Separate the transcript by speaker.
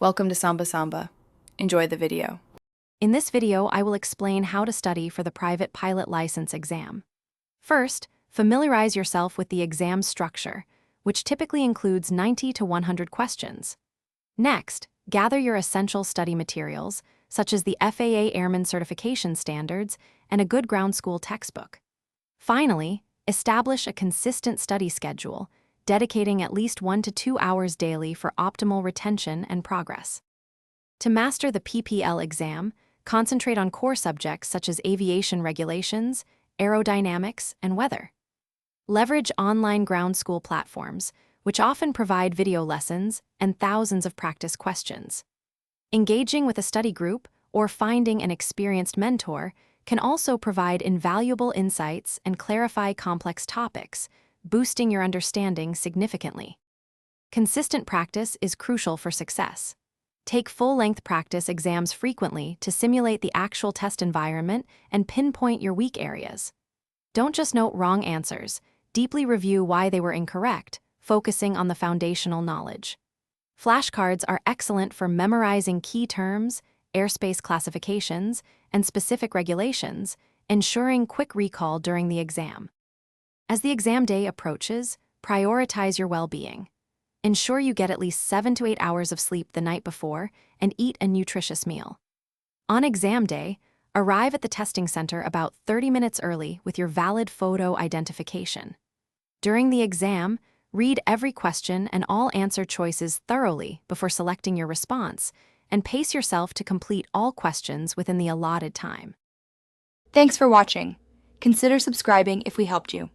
Speaker 1: Welcome to Samba Samba. Enjoy the video.
Speaker 2: In this video, I will explain how to study for the private pilot license exam. First, familiarize yourself with the exam structure, which typically includes 90 to 100 questions. Next, gather your essential study materials, such as the FAA Airman Certification Standards and a good ground school textbook. Finally, establish a consistent study schedule, dedicating at least 1 to 2 hours daily for optimal retention and progress. To master the PPL exam, concentrate on core subjects such as aviation regulations, aerodynamics, and weather. Leverage online ground school platforms, which often provide video lessons and thousands of practice questions. Engaging with a study group or finding an experienced mentor can also provide invaluable insights and clarify complex topics, boosting your understanding significantly. Consistent practice is crucial for success. Take full-length practice exams frequently to simulate the actual test environment and pinpoint your weak areas. Don't just note wrong answers, deeply review why they were incorrect, focusing on the foundational knowledge. Flashcards are excellent for memorizing key terms, airspace classifications, and specific regulations, ensuring quick recall during the exam. As the exam day approaches, prioritize your well-being. Ensure you get at least 7 to 8 hours of sleep the night before and eat a nutritious meal. On exam day, arrive at the testing center about 30 minutes early with your valid photo identification. During the exam, read every question and all answer choices thoroughly before selecting your response, and pace yourself to complete all questions within the allotted time.
Speaker 3: Thanks for watching. Consider subscribing if we helped you.